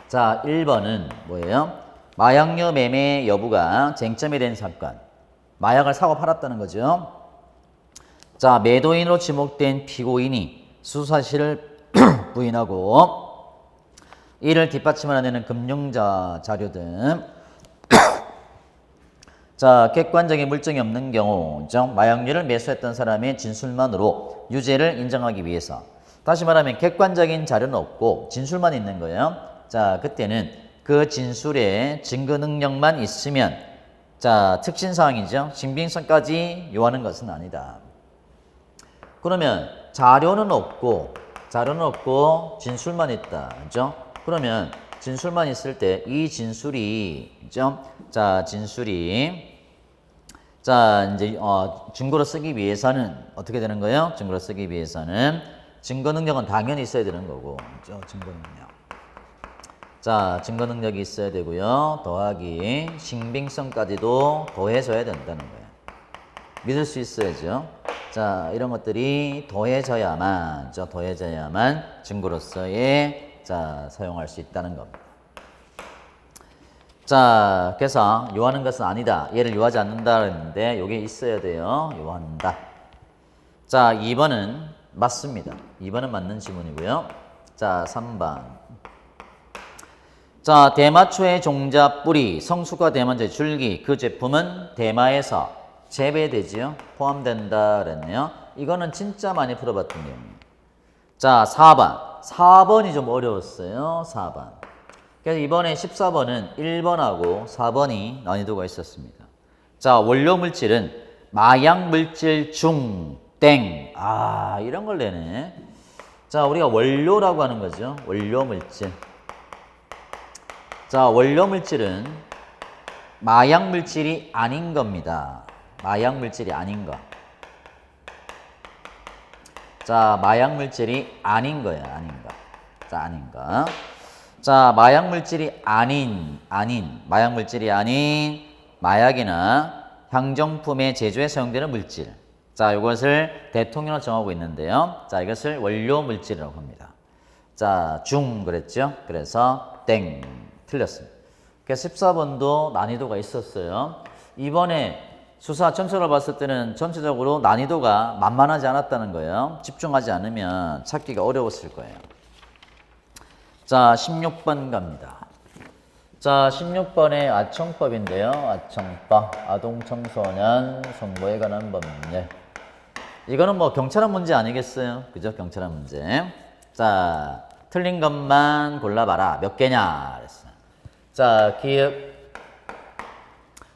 [SPEAKER 1] 자, 1번은 뭐예요? 마약류 매매 여부가 쟁점이 된 사건. 마약을 사고 팔았다는 거죠. 자, 매도인으로 지목된 피고인이 수사실을 부인하고 이를 뒷받침하는 금융자 자료 등 자, 객관적인 물증이 없는 경우 마약류를 매수했던 사람의 진술만으로 유죄를 인정하기 위해서 다시 말하면 객관적인 자료는 없고 진술만 있는 거예요. 자, 그때는 그 진술에 증거 능력만 있으면 자, 특신사항이죠. 신빙성까지 요하는 것은 아니다. 그러면 자료는 없고 진술만 있다. 그죠? 그러면 진술만 있을 때 이 진술이 그죠? 자, 진술이 자, 이제 증거로 쓰기 위해서는 어떻게 되는 거예요? 증거로 쓰기 위해서는 증거 능력은 당연히 있어야 되는 거고. 그죠? 증거 능력. 자, 증거 능력이 있어야 되고요. 더하기 신빙성까지도 더해줘야 된다는 거예요. 믿을 수 있어야죠. 자, 이런 것들이 더해져야만 증거로서의 자, 사용할 수 있다는 겁니다. 자, 그래서 요하는 것은 아니다. 얘를 요하지 않는다 그랬는데 요게 있어야 돼요. 요한다. 자, 2번은 맞습니다. 2번은 맞는 지문이고요. 자, 3번. 자, 대마초의 종자 뿌리, 성수과 대만초의 줄기, 그 제품은 대마에서 재배되지요? 포함된다 그랬네요. 이거는 진짜 많이 풀어봤던 내용이에요. 자, 4번. 4번이 좀 어려웠어요. 4번. 그래서 이번에 14번은 1번하고 4번이 난이도가 있었습니다. 자, 원료 물질은 마약 물질 중 땡. 아, 이런 걸 내네. 자, 우리가 원료라고 하는 거죠. 원료 물질. 자, 원료 물질은 마약 물질이 아닌 겁니다. 마약 물질이 아닌 거. 자, 마약 물질이 아닌 거예요. 아닌 거. 자, 아닌 거. 자, 마약 물질이 아닌 마약 물질이 아닌 마약이나 향정품의 제조에 사용되는 물질. 자, 이것을 대통령으로 정하고 있는데요. 자, 이것을 원료 물질이라고 합니다. 자, 중 그랬죠? 그래서 땡 틀렸습니다. 그래서 14번도 난이도가 있었어요. 이번에 수사 전체로 봤을 때는 전체적으로 난이도가 만만하지 않았다는 거예요. 집중하지 않으면 찾기가 어려웠을 거예요. 자, 16번 갑니다. 자, 16번의 아청법인데요. 아청법, 아동청소년 성보에 관한 법률. 이거는 뭐 경찰학 문제 아니겠어요? 그죠? 경찰학 문제. 자, 틀린 것만 골라봐라. 몇 개냐? 그랬어. 자, 기억.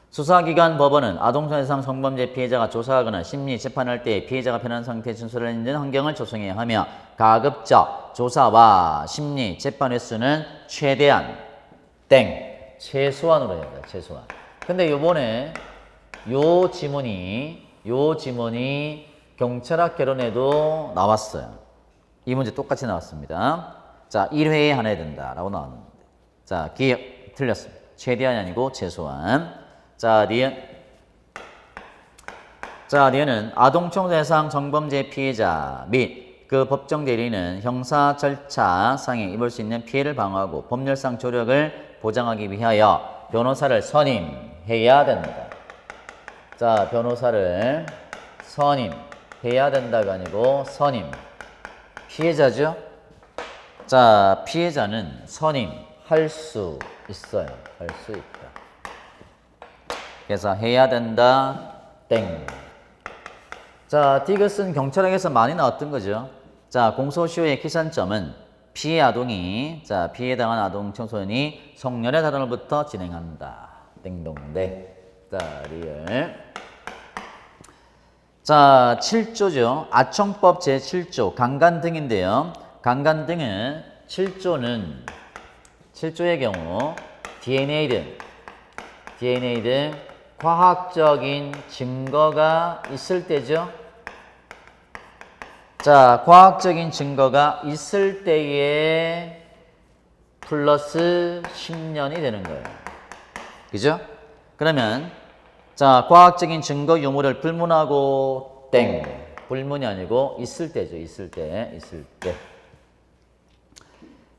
[SPEAKER 1] 수사기관 법원은 아동손해상 성범죄 피해자가 조사하거나 심리 재판할 때 피해자가 편한 상태의 진술을 있는 환경을 조성해야 하며 가급적 조사와 심리 재판 횟수는 최대한 땡 최소한으로 해야 됩니다. 최소한. 근데 요번에 요 지문이 경찰학 개론에도 나왔어요. 이 문제 똑같이 나왔습니다. 자, 1회에 하나 해야 된다라고 나왔는데. 자, 기억 틀렸습니다. 최대한이 아니고 최소한. 자, 니은은 아동청소해상 성범죄 피해자 및 그 법정 대리인은 형사 절차상에 입을 수 있는 피해를 방어하고 법률상 조력을 보장하기 위하여 변호사를 선임해야 된다. 자, 변호사를 선임해야 된다가 아니고 선임. 피해자죠? 자, 피해자는 선임할 수 있어요. 할 수 있다. 그래서 해야 된다. 땡. 자, 디귿은 경찰학에서 많이 나왔던 거죠. 자, 공소시효의 기산점은 피해 아동이 피해당한 아동 청소년이 성년의 달원으로부터 진행한다. 땡동댕. 자, 리을. 자, 7조죠. 아청법 제7조 강간 등인데요. 강간 등은 7조의 경우 DNA 등 과학적인 증거가 있을 때죠. 자, 과학적인 증거가 있을 때에 플러스 10년이 되는 거예요. 그죠? 그러면 자, 과학적인 증거 유무를 불문하고 땡. 불문이 아니고 있을 때죠. 있을 때.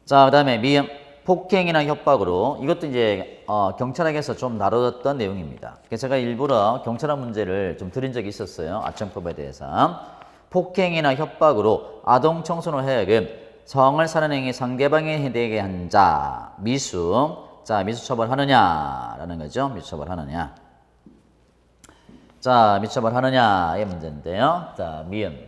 [SPEAKER 1] 자, 그다음에 미음 폭행이나 협박으로 이것도 이제 경찰학에서 좀 다뤘던 내용입니다. 그래서 제가 일부러 경찰학 문제를 좀 드린 적이 있었어요. 아청법에 대해서. 폭행이나 협박으로 아동 청소년 하여금 성을 사는 행위 상대방에 해대게 한 자 미수. 자, 미수 처벌하느냐라는 거죠. 미수 처벌하느냐. 자, 미수 처벌하느냐의 문제인데요. 자, 미음.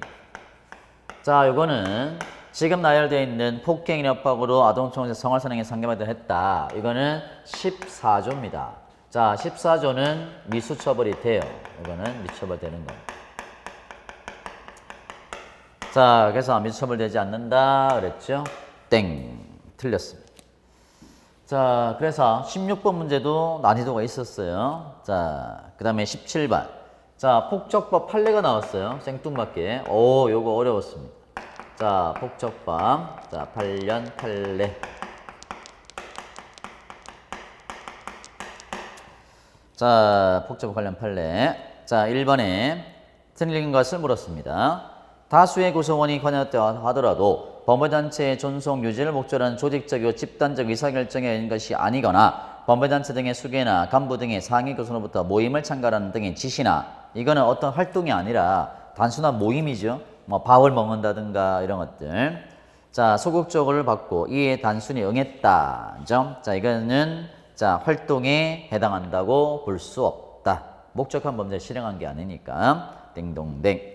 [SPEAKER 1] 자, 요거는 지금 나열되어 있는 폭행이나 협박으로 아동 청소년 성을 사는 행위 상대방에 했다. 이거는 14조입니다. 자, 14조는 미수 처벌이 돼요. 이거는 미수 처벌되는 겁니다. 자, 그래서 미수 처벌되지 않는다 그랬죠? 땡. 틀렸습니다. 자, 그래서 16번 문제도 난이도가 있었어요. 자, 그 다음에 17번. 자, 폭적법 판례가 나왔어요. 생뚱맞게. 오, 요거 어려웠습니다. 자, 폭적법. 자, 8년 판례. 자, 폭적법 관련 판례. 자, 1번에 틀린 것을 물었습니다. 다수의 구성원이 관여했다 하더라도 범죄단체의 존속 유지를 목적으로 하는 조직적이고 집단적 의사결정에 있는 것이 아니거나 범죄단체 등의 수계나 간부 등의 상위 구성으로부터 모임을 참가하는 등의 지시나 이거는 어떤 활동이 아니라 단순한 모임이죠. 뭐 밥을 먹는다든가 이런 것들. 자, 소극적으로 받고 이에 단순히 응했다. 점. 자, 이거는 자, 활동에 해당한다고 볼 수 없다. 목적한 범죄를 실행한 게 아니니까. 땡동댕.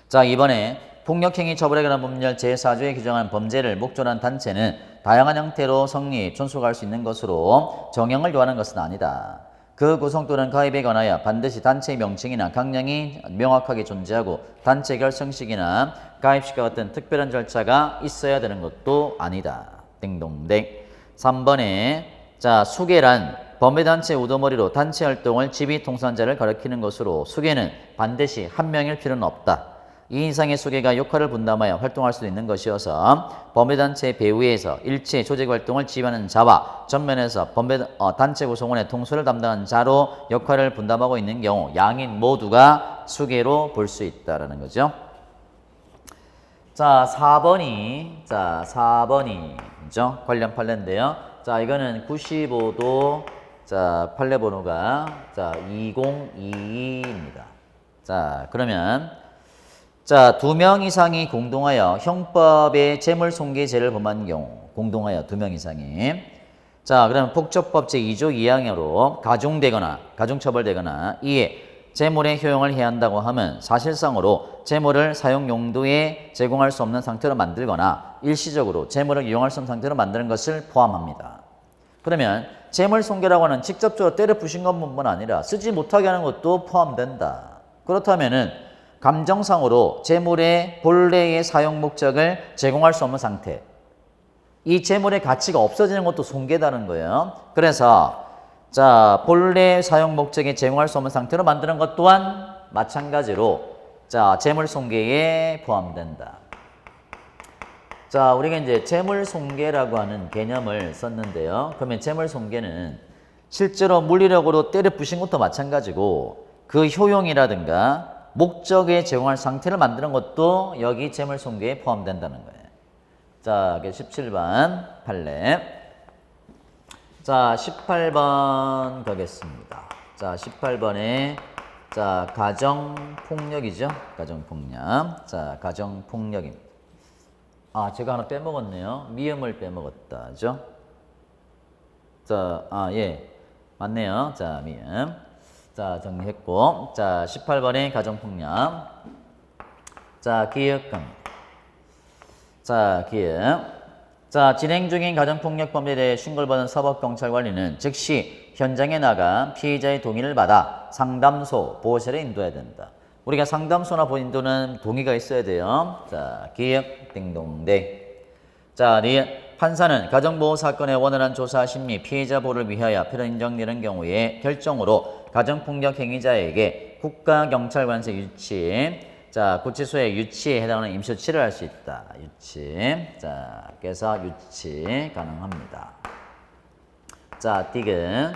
[SPEAKER 1] 자, 이번에 폭력행위 처벌에 관한 법률 제4조에 규정한 범죄를 목적으로 한 단체는 다양한 형태로 성립, 존속할 수 있는 것으로 정형을 요하는 것은 아니다. 그 구성 또는 가입에 관하여 반드시 단체의 명칭이나 강령이 명확하게 존재하고 단체 결성식이나 가입식과 같은 특별한 절차가 있어야 되는 것도 아니다. 땡동댕. 3번에 자, 수계란 범죄단체 우두머리로 단체 활동을 지휘 통산자를 가리키는 것으로 수계는 반드시 한 명일 필요는 없다. 이 이상의 수계가 역할을 분담하여 활동할 수 있는 것이어서 범죄단체 배후에서 일체 조직활동을 지휘하는 자와 전면에서 단체 구성원의 통솔을 담당하는 자로 역할을 분담하고 있는 경우 양인 모두가 수계로 볼 수 있다는 거죠. 자, 4번이죠. 관련 판례인데요. 자, 이거는 95도 자, 판례 번호가 자, 2022입니다. 자, 그러면 자, 2명 이상이 공동하여 형법의 재물손괴죄를 범한 경우 공동하여 2명 이상이 자, 그러면 폭적법 제2조 2항으로 가중처벌되거나 이에 재물의 효용을 해야 한다고 하면 사실상으로 재물을 사용 용도에 제공할 수 없는 상태로 만들거나 일시적으로 재물을 이용할 수 없는 상태로 만드는 것을 포함합니다. 그러면 재물 손괴라고 하는 직접적으로 때려 부신 것뿐만 아니라 쓰지 못하게 하는 것도 포함된다. 그렇다면은 감정상으로 재물의 본래의 사용 목적을 제공할 수 없는 상태, 이 재물의 가치가 없어지는 것도 손괴다는 거예요. 그래서 자, 본래 사용 목적에 제공할 수 없는 상태로 만드는 것 또한 마찬가지로 자, 재물 손괴에 포함된다. 자, 우리가 이제 재물 손괴라고 하는 개념을 썼는데요. 그러면 재물 손괴는 실제로 물리력으로 때려 부신 것도 마찬가지고 그 효용이라든가 목적에 제공할 상태를 만드는 것도 여기 재물 손괴에 포함된다는 거예요. 자, 17번 판례. 자, 18번 가겠습니다. 자, 18번에 자, 가정폭력이죠. 가정폭력. 자, 가정폭력입니다. 아, 제가 하나 빼먹었네요. 미음을 빼먹었다죠. 자, 예. 맞네요. 자, 미음. 자, 정리했고. 자, 18번에 가정폭력. 자, 기억감. 자, 기억. 자, 진행 중인 가정폭력 범죄에 대해 신고를 받은 사법경찰관리는 즉시 현장에 나가 피해자의 동의를 받아 상담소, 보호실에 인도해야 된다. 우리가 상담소나 인도는 동의가 있어야 돼요. 자, 기억, 띵동댕. 자, 리을. 판사는 가정보호 사건의 원활한 조사, 심리, 피해자 보호를 위하여 필요 인정되는 경우에 결정으로 가정폭력 행위자에게 국가경찰관세 유치, 자, 구치소의 유치에 해당하는 임시조치를 할 수 있다. 유치. 자, 그래서 유치 가능합니다. 자, 디귿.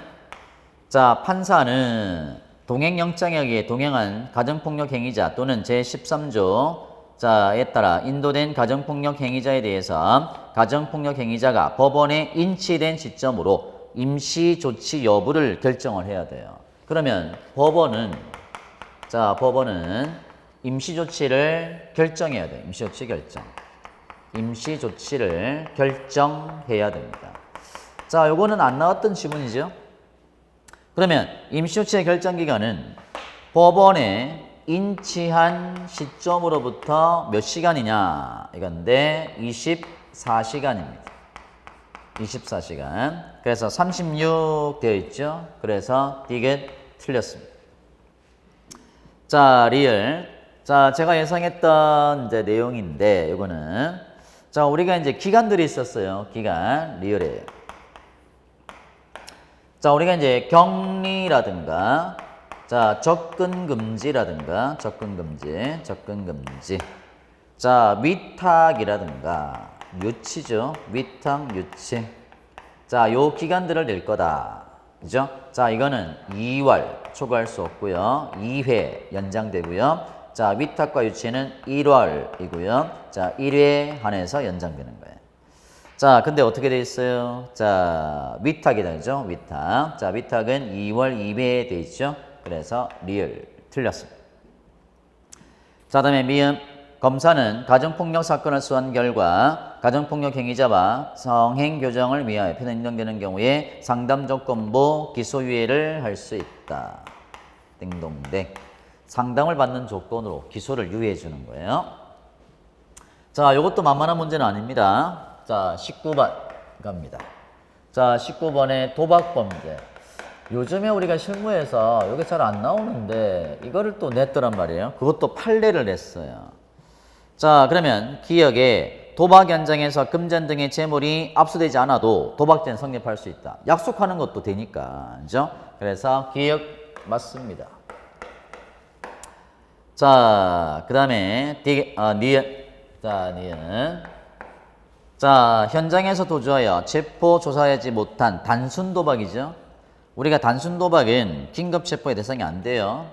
[SPEAKER 1] 자, 판사는 동행영장에 의해 동행한 가정폭력 행위자 또는 제13조 자에 따라 인도된 가정폭력 행위자에 대해서 가정폭력 행위자가 법원에 인치된 시점으로 임시조치 여부를 결정을 해야 돼요. 그러면 법원은 임시조치를 결정해야 돼요. 임시조치 결정. 임시조치를 결정해야 됩니다. 자, 요거는 안 나왔던 지문이죠. 그러면 임시조치의 결정기간은 법원에 인치한 시점으로부터 몇 시간이냐 이건데 24시간입니다. 24시간. 그래서 36 되어 있죠. 그래서 디귿 틀렸습니다. 자, 리을. 자, 제가 예상했던 이제 내용인데, 이거는. 자, 우리가 이제 기간들이 있었어요. 기간, 리을에. 자, 우리가 이제 격리라든가, 자, 접근금지라든가, 접근금지. 자, 위탁이라든가, 유치죠. 위탁, 유치. 자, 요 기간들을 낼 거다. 그죠? 자, 이거는 2월 초과할 수 없고요. 2회 연장되고요. 자, 위탁과 유치는 1월이고요. 자, 1회 한해서 연장되는 거예요. 자, 근데 어떻게 돼 있어요? 자, 위탁이다. 그죠? 위탁. 자, 위탁은 2월 2회에 돼 있죠? 그래서 리을 틀렸습니다. 자, 다음에 미음. 검사는 가정폭력 사건을 수사한 결과 가정폭력 행위자와 성행 교정을 위하여 편의 인정되는 경우에 상담 조건부 기소유예를 할 수 있다. 띵동댕. 상담을 받는 조건으로 기소를 유예해 주는 거예요. 자, 이것도 만만한 문제는 아닙니다. 자, 19번 갑니다. 자, 19번의 도박범죄. 요즘에 우리가 실무에서 이게 잘 안 나오는데 이거를 또 냈더란 말이에요. 그것도 판례를 냈어요. 자, 그러면 기억에 도박 현장에서 금전 등의 재물이 압수되지 않아도 도박죄는 성립할 수 있다. 약속하는 것도 되니까. 그죠? 그래서 기억 맞습니다. 자, 그 다음에 니은. 자, 니은. 자, 현장에서 도주하여 체포 조사하지 못한 단순 도박이죠. 우리가 단순 도박은 긴급 체포의 대상이 안 돼요.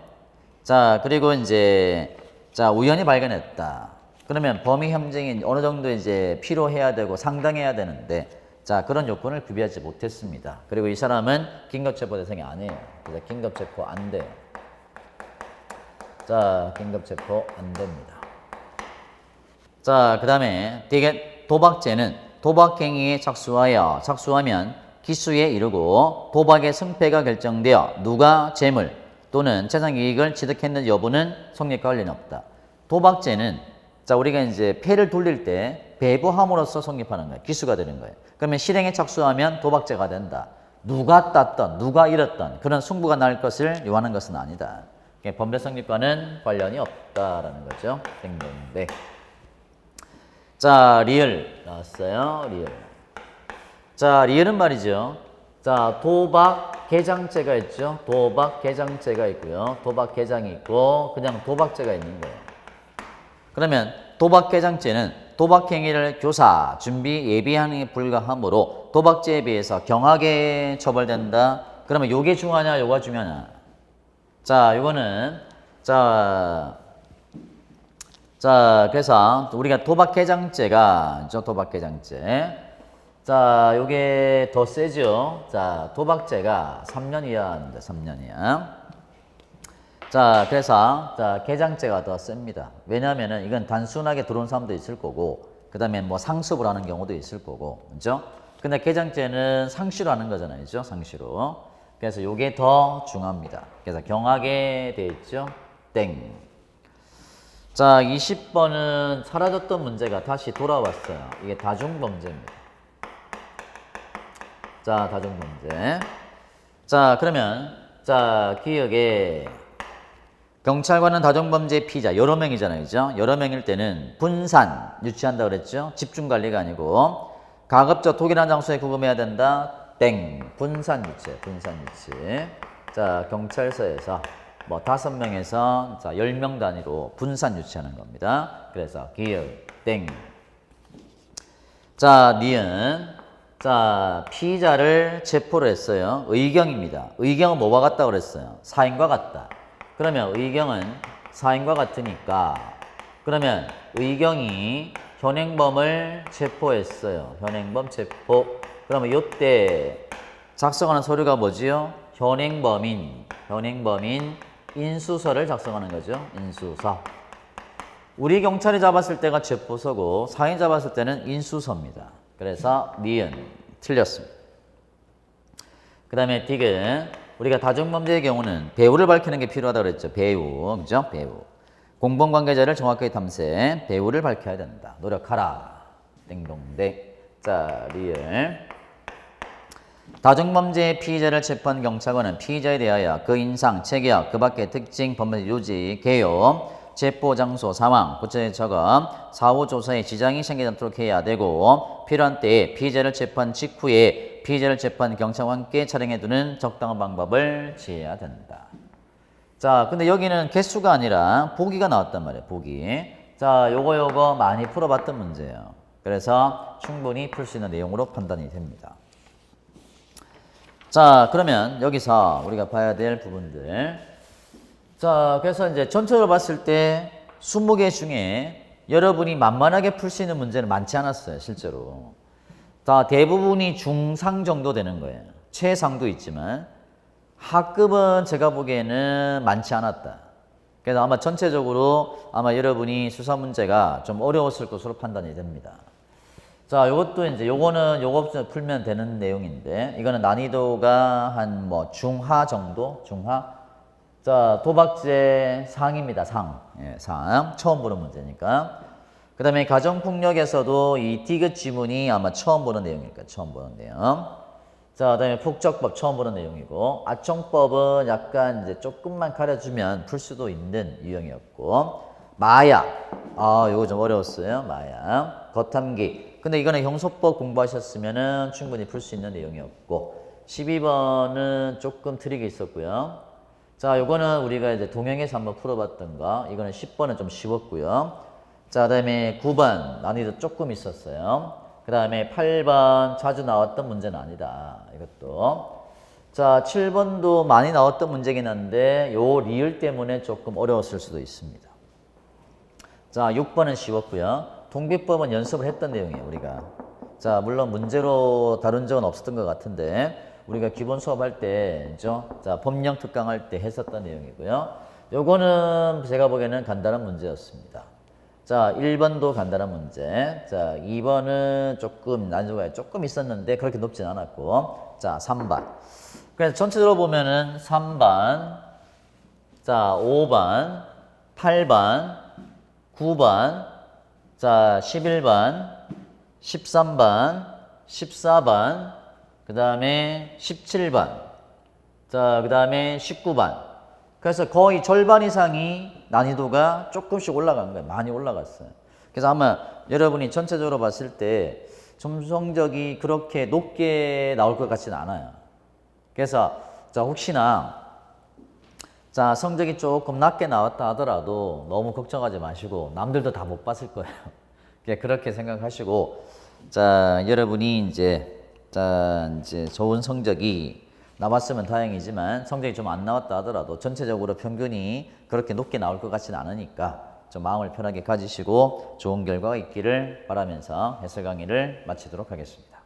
[SPEAKER 1] 자, 그리고 이제 자, 우연히 발견했다. 그러면 범위 협정이 어느 정도 이제 필요해야 되고 상당해야 되는데 자, 그런 요건을 구비하지 못했습니다. 그리고 이 사람은 긴급체포 대상이 아니에요. 그래서 긴급체포 안 돼요. 자, 긴급체포 안 됩니다. 자, 그 다음에 도박죄는 도박행위에 착수하면 기수에 이르고 도박의 승패가 결정되어 누가 재물, 또는 재산 이익을 취득했는지 여부는 성립과 관련이 없다. 도박죄는 자 우리가 이제 패를 돌릴 때 배부함으로써 성립하는 거예요. 기수가 되는 거예요. 그러면 실행에 착수하면 도박죄가 된다. 누가 땄던 누가 잃었던 그런 승부가 날 것을 요하는 것은 아니다. 범죄 성립과는 관련이 없다라는 거죠. 땡땡땡. 자 리을 나왔어요. 리을. 자 리을은 말이죠. 자 도박 개장죄가 있죠. 도박 개장죄가 있고요. 도박 개장이 있고 그냥 도박죄가 있는 거예요. 그러면 도박 개장죄는 도박 행위를 교사, 준비, 예비하는 게 불가하므로 도박죄에 비해서 경하게 처벌된다. 그러면 요게 중요하냐, 요가 중요하냐? 자, 요거는 그래서 우리가 도박 개장죄가 도박 개장죄. 자, 요게 더 세죠. 자, 도박죄가 3년 이하입니다. 3년 이하. 자, 그래서 개장죄가 더 셉니다. 왜냐하면은 이건 단순하게 들어온 사람도 있을 거고, 그 다음에 뭐 상습을 하는 경우도 있을 거고, 그죠? 근데 개장죄는 상시로 하는 거잖아요, 그죠? 상시로. 그래서 요게 더 중요합니다. 그래서 경하게 돼 있죠. 땡. 자, 20번은 사라졌던 문제가 다시 돌아왔어요. 이게 다중범죄입니다. 자, 다중범죄. 자, 그러면 기억에 경찰관은 다중범죄 피의자 여러 명이잖아요, 그죠? 여러 명일 때는 분산 유치한다 그랬죠? 집중관리가 아니고 가급적 독일한 장소에 구금해야 된다. 땡. 분산 유치, 분산 유치. 자, 경찰서에서 뭐 5명에서 10명 단위로 분산 유치하는 겁니다. 그래서 기억 땡. 자, 니은. 자, 피의자를 체포를 했어요. 의경입니다. 의경은 뭐와 같다 그랬어요? 사인과 같다. 그러면 의경은 사인과 같으니까 그러면 의경이 현행범을 체포했어요. 현행범 체포. 그러면 이때 작성하는 서류가 뭐지요? 현행범인 인수서를 작성하는 거죠. 인수서. 우리 경찰이 잡았을 때가 체포서고 사인 잡았을 때는 인수서입니다. 그래서 니은 틀렸습니다. 그 다음에 딕은 우리가 다중범죄의 경우는 배우를 밝히는 게 필요하다고 그랬죠. 배우, 그죠? 배우. 공범관계자를 정확하게 탐색, 배우를 밝혀야 된다. 노력하라. 땡동댕. 자, 리을. 다중범죄의 피의자를 체포한 경찰관은 피의자에 대하여 그 인상, 체계와 그 밖의 특징, 범죄 요지, 개요, 체포 장소, 상황, 구체적 적음, 사후 조사에 지장이 생기지 않도록 해야 되고 필요한 때에 피의자를 체포한 직후에 피의자를 체포한 경찰과 함께 촬영해두는 적당한 방법을 취해야 된다. 자, 근데 여기는 개수가 아니라 보기가 나왔단 말이에요. 보기. 자, 요거 많이 풀어봤던 문제예요. 그래서 충분히 풀 수 있는 내용으로 판단이 됩니다. 자, 그러면 여기서 우리가 봐야 될 부분들. 자, 그래서 이제 전체적으로 봤을 때 20개 중에 여러분이 만만하게 풀 수 있는 문제는 많지 않았어요, 실제로. 다 대부분이 중상 정도 되는 거예요. 최상도 있지만 하급은 제가 보기에는 많지 않았다. 그래서 아마 전체적으로 아마 여러분이 수사 문제가 좀 어려웠을 것으로 판단이 됩니다. 자, 요것도 이제 요거 풀면 되는 내용인데 이거는 난이도가 한 뭐 중하 정도? 중하? 자, 도박죄 상입니다. 상. 예, 상. 처음 보는 문제니까. 그 다음에 가정폭력에서도 이 디귿 지문이 아마 처음 보는 내용이니까 처음 보는 내용. 자, 그 다음에 폭적법 처음 보는 내용이고 아청법은 약간 이제 조금만 가려주면 풀 수도 있는 유형이었고 마약. 요거 좀 어려웠어요. 마약. 겉함기. 근데 이거는 형소법 공부하셨으면은 충분히 풀 수 있는 내용이었고 12번은 조금 트릭이 있었고요. 자, 요거는 우리가 이제 동영에서 한번 풀어봤던 거. 이거는 10번은 좀 쉬웠고요. 자, 그 다음에 9번 난이도 조금 있었어요. 그 다음에 8번 자주 나왔던 문제는 아니다. 이것도. 자, 7번도 많이 나왔던 문제긴 한데 요 리을 때문에 조금 어려웠을 수도 있습니다. 자, 6번은 쉬웠고요. 통비법은 연습을 했던 내용이에요, 우리가. 자, 물론 문제로 다룬 적은 없었던 것 같은데 우리가 기본 수업할 때, 그죠? 자, 법령 특강 할 때 했었던 내용이고요. 요거는 제가 보기에는 간단한 문제였습니다. 자, 1번도 간단한 문제. 자, 2번은 조금 난이도가 조금 있었는데 그렇게 높진 않았고. 자, 3번. 그래서 전체적으로 보면은 3번, 자, 5반, 8반, 9반, 자, 11반, 13반, 14반, 그 다음에 17반, 자, 그 다음에 19반. 그래서 거의 절반 이상이 난이도가 조금씩 올라간 거예요. 많이 올라갔어요. 그래서 아마 여러분이 전체적으로 봤을 때 좀 성적이 그렇게 높게 나올 것 같지는 않아요. 그래서 자, 혹시나 자, 성적이 조금 낮게 나왔다 하더라도 너무 걱정하지 마시고 남들도 다 못 봤을 거예요. 그렇게 생각하시고 자, 여러분이 이제 좋은 성적이 나왔으면 다행이지만 성적이 좀 안 나왔다 하더라도 전체적으로 평균이 그렇게 높게 나올 것 같지는 않으니까 좀 마음을 편하게 가지시고 좋은 결과가 있기를 바라면서 해설 강의를 마치도록 하겠습니다.